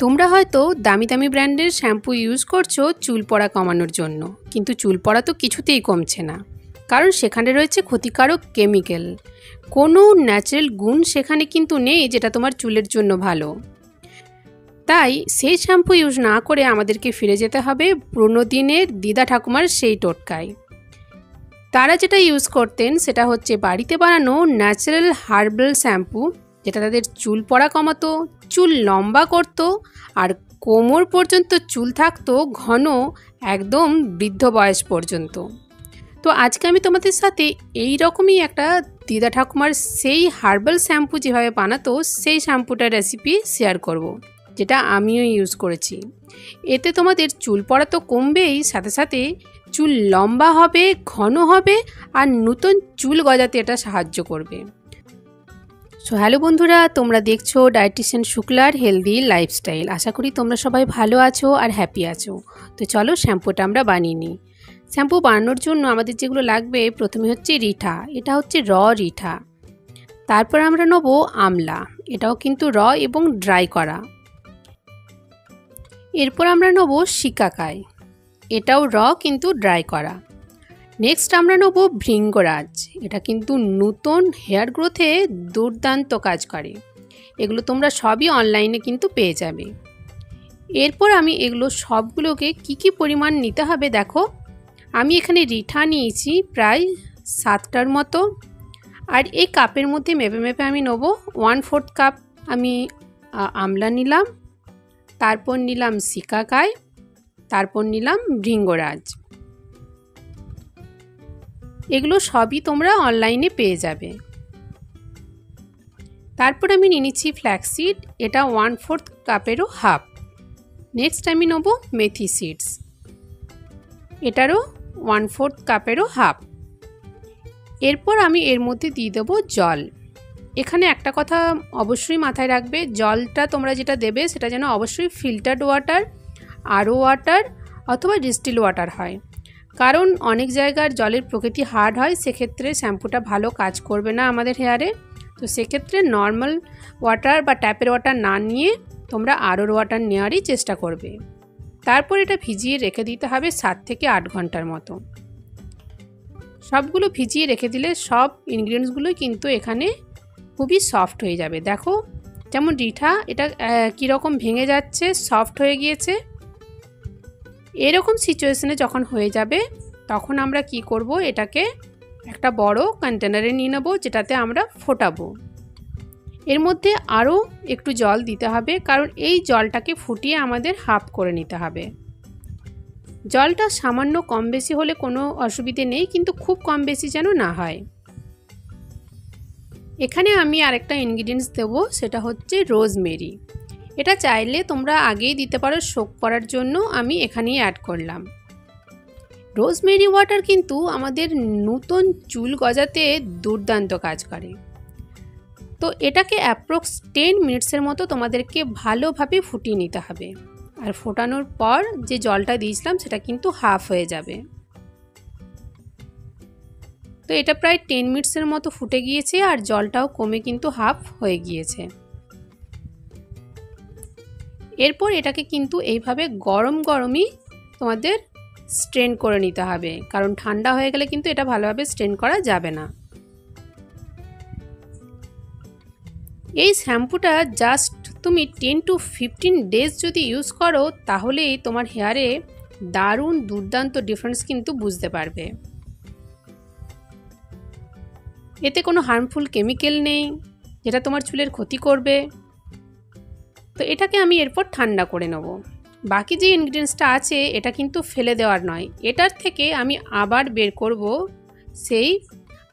তোমরা হয়তো দামি দামি ব্র্যান্ডের শ্যাম্পু ইউজ করছো চুল পড়া কমানোর জন্য, কিন্তু চুল পড়া তো কিছুতেই কমছে না, কারণ সেখানে রয়েছে ক্ষতিকারক কেমিক্যাল। কোনো ন্যাচারাল গুণ সেখানে কিন্তু নেই যেটা তোমার চুলের জন্য ভালো। তাই সেই শ্যাম্পু ইউজ না করে আমাদেরকে ফিরে যেতে হবে পুরনো দিনের দিদা ঠাকুমার সেই টোটকায়। তারা যেটা ইউজ করতেন সেটা হচ্ছে বাড়িতে বানানো ন্যাচারাল হার্বাল শ্যাম্পু, যেটা তাদের চুল পড়া কমাতো, চুল লম্বা করতো, আর কোমর পর্যন্ত চুল থাকতো ঘন, একদম বৃদ্ধ বয়স পর্যন্ত। তো আজকে আমি তোমাদের সাথে এই রকমই একটা দিদা ঠাকুমার সেই হার্বাল শ্যাম্পু যেভাবে বানাতো সেই শ্যাম্পুটার রেসিপি শেয়ার করব, যেটা আমিও ইউজ করেছি। এতে তোমাদের চুল পড়া তো কমবেই, সাথে সাথে চুল লম্বা হবে, ঘন হবে, আর নতুন চুল গজাতে এটা সাহায্য করবে। সো হ্যালো বন্ধুরা, তোমরা দেখছো ডায়েটিশিয়ান শুক্লার হেলদি লাইফস্টাইল। আশা করি তোমরা সবাই ভালো আছো আর হ্যাপি আছো। তো চলো শ্যাম্পুটা আমরা বানিয়ে নিই। শ্যাম্পু বানানোর জন্য আমাদের যেগুলো লাগবে, প্রথমে হচ্ছে রিঠা, এটা হচ্ছে র রিঠা। তারপর আমরা নেব আমলা, এটাও কিন্তু র এবং ড্রাই করা। এরপর আমরা নেব শিকাকাই, এটাও র কিন্তু ড্রাই করা। নেক্সট আমরা নেব ভৃঙ্গরাজ, এটা কিন্তু নতুন হেয়ার গ্রোথে দুর্দান্ত কাজ করে। এগুলো তোমরা সবই অনলাইনে কিন্তু পেয়ে যাবে। এরপর আমি এগুলো সবগুলোকে কি পরিমাণ নিতে হবে দেখো। আমি এখানে রিঠা নিয়েছি প্রায় 7টার মতো, আর এই কাপের মধ্যে মেপে মেপে আমি নেব 1/4 কাপ আমি আমলা নিলাম, তারপর নিলাম শিকাকাই, তারপর নিলাম ভৃঙ্গরাজ। এগুলো সবই তোমরা অনলাইনে পেয়ে যাবে। তারপর আমি নিয়ে নিচ্ছি ফ্ল্যাক্সিড, এটা 1/4 কাপেরও হাফ। নেক্সট আমি নেব মেথি সিডস, এটারও 1/4 কাপেরও হাফ। এরপর আমি এর মধ্যে দিয়ে দেবো জল। এখানে একটা কথা অবশ্যই মাথায় রাখবে, জলটা তোমরা যেটা দেবে সেটা যেন অবশ্যই ফিল্টার্ড ওয়াটার, আরও ওয়াটার অথবা ডিস্টিল ওয়াটার হয়, কারণ অনেক জায়গার জলের প্রকৃতি হার্ড হয়, সেক্ষেত্রে শ্যাম্পুটা ভালো কাজ করবে না আমাদের হেয়ারে। তো সেক্ষেত্রে নর্মাল ওয়াটার বা ট্যাপের ওয়াটার না নিয়ে তোমরা আরও ওয়াটার নেওয়ারই চেষ্টা করবে। তারপর এটা ভিজিয়ে রেখে দিতে হবে 7 থেকে 8 ঘন্টার মতো। সবগুলো ভিজিয়ে রেখে দিলে সব ইনগ্রিডিয়েন্টসগুলো কিন্তু এখানে খুবই সফট হয়ে যাবে। দেখো যেমন রিঠা, এটা কীরকম ভেঙে যাচ্ছে, সফট হয়ে গিয়েছে। এরকম সিচুয়েশনে যখন হয়ে যাবে তখন আমরা কি করব, এটাকে একটা বড় কন্টেনারে নিয়ে নেব, যেটাতে আমরা ফোটাবো। এর মধ্যে আরও একটু জল দিতে হবে, কারণ এই জলটাকে ফুটিয়ে আমাদের হাফ করে নিতে হবে। জলটা সামান্য কম বেশি হলে কোনো অসুবিধে নেই, কিন্তু খুব কম বেশি যেন না হয়। এখানে আমি আরেকটা ইনগ্রিডিয়েন্টস দেবো, সেটা হচ্ছে রোজমেরি। এটা চাইলে তোমরা আগেই দিতে পারো সোক করার জন্য, আমি এখানেই অ্যাড করলাম। রোজমেরি ওয়াটার কিন্তু আমাদের নতুন চুল গজাতে দুর্দান্ত কাজ করে। তো এটাকে অ্যাপ্রক্স 10 মিনিটসের মতো তোমাদেরকে ভালোভাবে ফুটিয়ে নিতে হবে, আর ফোটানোর পর যে জলটা দিয়েছিলাম সেটা কিন্তু হাফ হয়ে যাবে। তো এটা প্রায় 10 মিনিটসের মতো ফুটে গিয়েছে, আর জলটাও কমে কিন্তু হাফ হয়ে গিয়েছে। এরপর এটাকে কিন্তু এইভাবে গরম গরমই তোমাদের স্ট্রেন করে নিতে হবে, কারণ ঠান্ডা হয়ে গেলে কিন্তু এটা ভালোভাবে স্ট্রেন করা যাবে না। এই শ্যাম্পুটা জাস্ট তুমি 10 to 15 ডেজ যদি ইউজ করো, তাহলেই তোমার হেয়ারে দারুণ দুর্দান্ত ডিফারেন্স কিন্তু বুঝতে পারবে। এতে কোনো হার্মফুল কেমিক্যাল নেই যেটা তোমার চুলের ক্ষতি করবে। তো এটাকে আমি এরপর ঠান্ডা করে নেব। বাকি যে ইনগ্রিডিয়েন্টসটা আছে এটা কিন্তু ফেলে দেওয়ার নয়, এটার থেকে আমি আবার বের করব সেই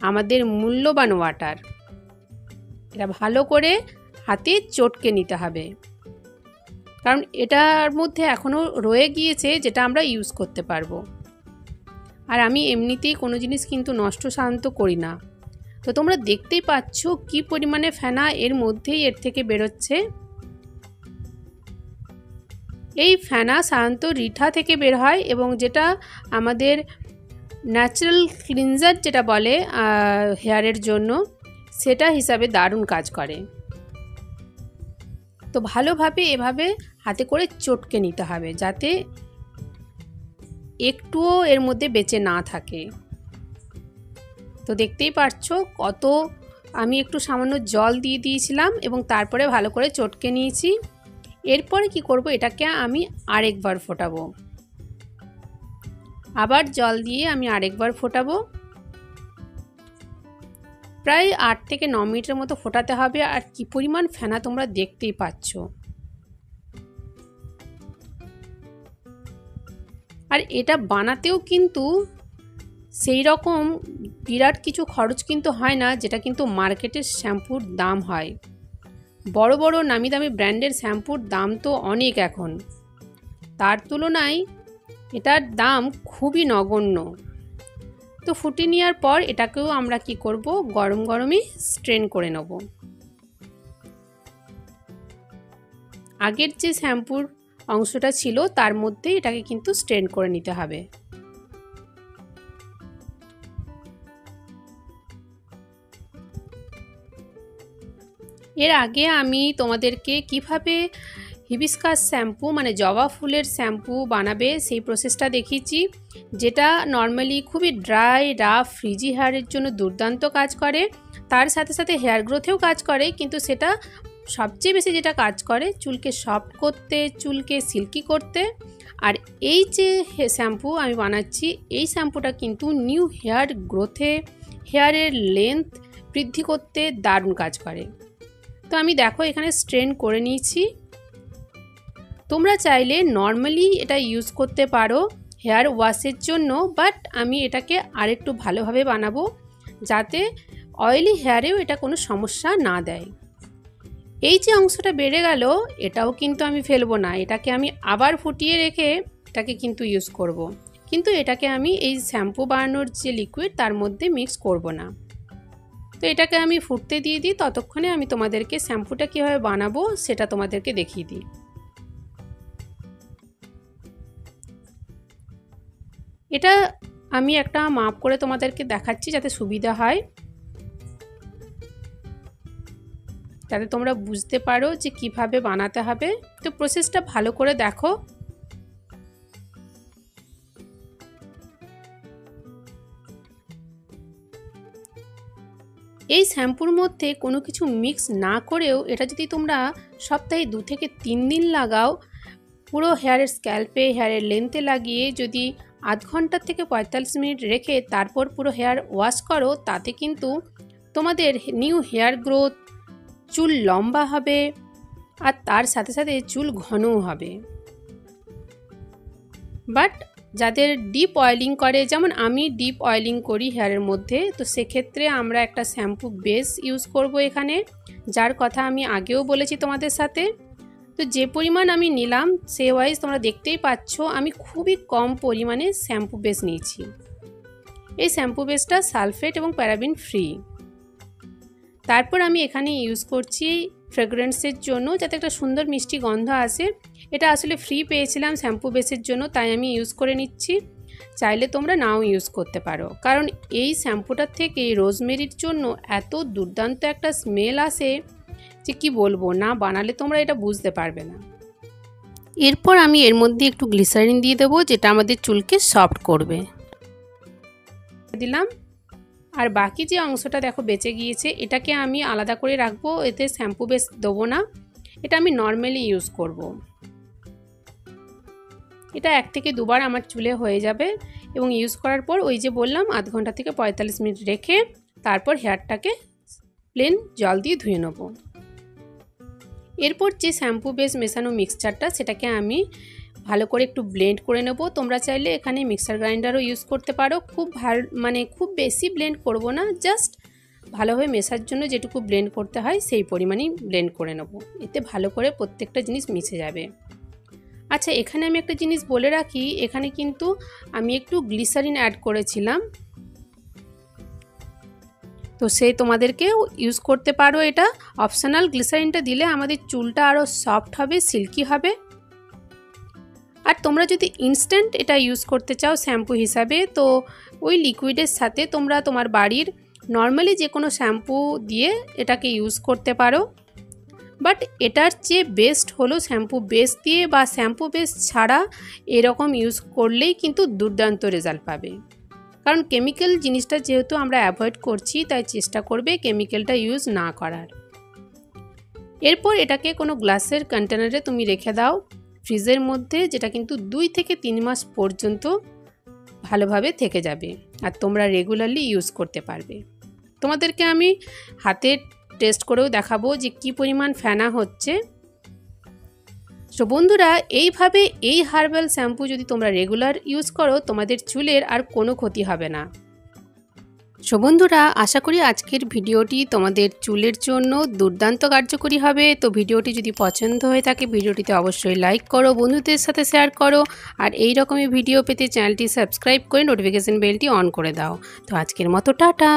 আমাদের মূল্যবান ওয়াটার। এটা ভালো করে হাতে চটকে নিতে হবে, কারণ এটার মধ্যে এখনও রয়ে গিয়েছে যেটা আমরা ইউজ করতে পারবো। আর আমি এমনিতেই কোনো জিনিস কিন্তু নষ্ট সাধারণত করি না। তো তোমরা দেখতেই পাচ্ছ কি পরিমাণে ফেনা এর মধ্যেই এর থেকে বেরোচ্ছে। এই ফেনা সাধারণত রিঠা থেকে বের হয়, এবং যেটা আমাদের ন্যাচারাল ক্লিনজার যেটা বলে হেয়ারের জন্য, সেটা হিসাবে দারুণ কাজ করে। তো ভালোভাবে এভাবে হাতে করে চটকে নিতে হবে যাতে একটুও এর মধ্যে বেঁচে না থাকে। তো দেখতেই পাচ্ছো কত আমি একটু সামান্য জল দিয়ে দিয়েছিলাম এবং তারপরে ভালো করে চটকে নিয়েছি। এরপরে কি করব, এটাকে আমি আরেকবার ফোটাবো। আবার জল দিয়ে আমি আরেকবার ফোটাবো। প্রায় 8 থেকে 9 মিনিটের মতো ফোটাতে হবে। আর কি পরিমাণ ফেনা তোমরা দেখতেই পাচ্ছ। আর এটা বানাতেও কিন্তু সেই রকম বিরাট কিছু খরচ কিন্তু হয় না, যেটা কিন্তু মার্কেটের শ্যাম্পুর দাম হয়। বড় বড় নামি দামি ব্র্যান্ডের শ্যাম্পুর দাম তো অনেক এখন, তার তুলনায় এটার দাম খুবই নগণ্য। তো ফুটিয়ে নেওয়ার পর এটাকেও আমরা কি করব, গরম গরমই স্ট্রেন করে নেব। আগের যে শ্যাম্পুর অংশটা ছিল তার মধ্যে এটাকে কিন্তু স্ট্রেন করে নিতে হবে। এর আগে আমি তোমাদেরকে কিভাবে হিবিস্কাস শ্যাম্পু মানে জবা ফুলের শ্যাম্পু বানাবে সেই প্রসেসটা দেখিয়েছি, যেটা নর্মালি খুবই ড্রাই রাফ ফ্রিজি হেয়ারের জন্য দুর্দান্ত কাজ করে। তার সাথে সাথে হেয়ার গ্রোথেও কাজ করে, কিন্তু সেটা সবচেয়ে বেশি যেটা কাজ করে চুলকে সফট করতে, চুলকে সিল্কি করতে। আর এই যে শ্যাম্পু আমি বানাচ্ছি, এই শ্যাম্পুটা কিন্তু নিউ হেয়ার গ্রোথে, হেয়ারের লেন্থ বৃদ্ধি করতে দারুণ কাজ করে। তো আমি দেখো এখানে স্ট্রেন করে নিয়েছি। তোমরা চাইলে নর্মালি এটা ইউজ করতে পারো হেয়ার ওয়াশের জন্য, বাট আমি এটাকে আরেকটু ভালোভাবে বানাবো যাতে অয়েলি হেয়ারেও এটা কোনো সমস্যা না দেয়। এই যে অংশটা বেড়ে গেল এটাও কিন্তু আমি ফেলবো না, এটাকে আমি আবার ফুটিয়ে রেখে এটাকে কিন্তু ইউজ করব। কিন্তু এটাকে আমি এই শ্যাম্পু বানানোর যে লিকুইড তার মধ্যে মিক্স করব না। তো এটাকে আমি ফুটতে দিয়ে দিই, ততক্ষণে আমি তোমাদেরকে শ্যাম্পুটা কীভাবে বানাবো সেটা তোমাদেরকে দেখিয়ে দিই। এটা আমি একটা মাপ করে তোমাদেরকে দেখাচ্ছি যাতে সুবিধা হয়, যাতে তোমরা বুঝতে পারো যে কিভাবে বানাতে হবে। তো প্রসেসটা ভালো করে দেখো। এই শ্যাম্পুর মধ্যে কোনো কিছু মিক্স না করেও এটা যদি তোমরা সপ্তাহে 2 থেকে 3 দিন লাগাও, পুরো হেয়ারের স্ক্যাল্পে হেয়ারের লেন্থে লাগিয়ে যদি আধ ঘন্টা থেকে 45 মিনিট রেখে তারপর পুরো হেয়ার ওয়াশ করো, তাতে কিন্তু তোমাদের নিউ হেয়ার গ্রোথ, চুল লম্বা হবে আর তার সাথে সাথে চুল ঘনও হবে। বাট যাদের ডিপ অয়েলিং করে, যেমন আমি ডিপ অয়েলিং করি হেয়ারের মধ্যে, তো সেক্ষেত্রে আমরা একটা শ্যাম্পু বেস ইউজ করব এখানে, যার কথা আমি আগেও বলেছি তোমাদের সাথে। তো যে পরিমাণ আমি নিলাম সে ওয়াইজ তোমরা দেখতেই পাচ্ছ আমি খুবই কম পরিমাণে শ্যাম্পু বেস নিয়েছি। এই শ্যাম্পু বেসটা সালফেট এবং প্যারাবিন ফ্রি। তারপর আমি এখানে ইউজ করছি ফ্রেগ্রেন্সের জন্য, যাতে একটা সুন্দর মিষ্টি গন্ধ আসে। এটা আসলে ফ্রি পেয়েছিলাম শ্যাম্পু বেসের জন্য, তাই আমি ইউজ করে নিচ্ছি। চাইলে তোমরা নাও ইউজ করতে পারো, কারণ এই শ্যাম্পুটার থেকে রোজমেরির জন্য এত দুর্দান্ত একটা স্মেল আসে যে কি বলবো, না বানালে তোমরা এটা বুঝতে পারবে না। এরপর আমি এর মধ্যে একটু গ্লিসারিন দিয়ে দেবো, যেটা আমাদের চুলকে সফট করবে। দিলাম। আর বাকি যে অংশটা দেখো বেঁচে গিয়েছে, এটাকে আমি আলাদা করে রাখবো, এতে শ্যাম্পু বেস দেবো না, এটা আমি নর্মালি ইউজ করব। এটা 1 থেকে 2 বার আমার চুলে হয়ে যাবে এবং ইউজ করার পর ওই যে বললাম আধ ঘন্টা থেকে 45 মিনিট রেখে তারপর হেয়ারটাকে প্লেন জল দিয়ে ধুয়ে নেব। এরপর যে শ্যাম্পু বেস মেশানো মিক্সচারটা সেটাকে আমি ভালো করে একটু ব্লেন্ড করে নেব। তোমরা চাইলে এখানে মিক্সার গ্রাইন্ডারও ইউজ করতে পারো। খুব ভালো খুব বেশি ব্লেন্ড করব না, জাস্ট ভালোভাবে মেশার জন্য যেটুকু ব্লেন্ড করতে হয় সেই পরিমাণেই ব্লেন্ড করে নেব, এতে ভালো করে প্রত্যেকটা জিনিস মিশে যাবে। আচ্ছা, এখানে আমি একটা জিনিস বলে রাখি, এখানে কিন্তু আমি একটু গ্লিসারিন অ্যাড করেছিলাম, তো সেই তোমাদেরকেও ইউজ করতে পারো। এটা অপশনাল, গ্লিসারিনটা দিলে আমাদের চুলটা আরও সফট হবে, সিল্কি হবে। আর তোমরা যদি ইনস্ট্যান্ট এটা ইউজ করতে চাও শ্যাম্পু হিসাবে, তো ওই লিকুইডের সাথে তোমরা তোমার বাড়ির নর্মালি যে কোনো শ্যাম্পু দিয়ে এটাকে ইউজ করতে পারো। বাট এটার চেয়ে বেস্ট হলো শ্যাম্পু বেস দিয়ে বা শ্যাম্পু বেস ছাড়া এরকম ইউজ করলেই কিন্তু দুর্দান্ত রেজাল্ট পাবে। কারণ কেমিক্যাল জিনিসটা যেহেতু আমরা অ্যাভয়েড করছি, তাই চেষ্টা করবে কেমিক্যালটা ইউজ না করার। এরপর এটাকে কোনো গ্লাসের কন্টেনারে তুমি রেখে দাও ফ্রিজের মধ্যে, যেটা কিন্তু 2 থেকে 3 মাস পর্যন্ত ভালোভাবে থেকে যাবে আর তোমরা রেগুলারলি ইউজ করতে পারবে। তোমাদেরকে আমি হাতে টেস্ট করেও দেখাবো যে কি পরিমাণ ফেনা হচ্ছে। তো বন্ধুরা, এইভাবে এই হার্বাল শ্যাম্পু যদি তোমরা রেগুলার ইউজ করো, তোমাদের চুলের আর কোনো ক্ষতি হবে না। সো বন্ধুরা, আশা করি আজকের ভিডিওটি তোমাদের চুলের জন্য দুর্দান্ত কার্যকরী হবে। তো ভিডিওটি যদি পছন্দ হয়ে থাকে ভিডিওটিতে অবশ্যই লাইক করো, বন্ধুদের সাথে শেয়ার করো, আর এই রকমই ভিডিও পেতে চ্যানেলটি সাবস্ক্রাইব করে নোটিফিকেশন বেলটি অন করে দাও। তো আজকের মতো টাটা।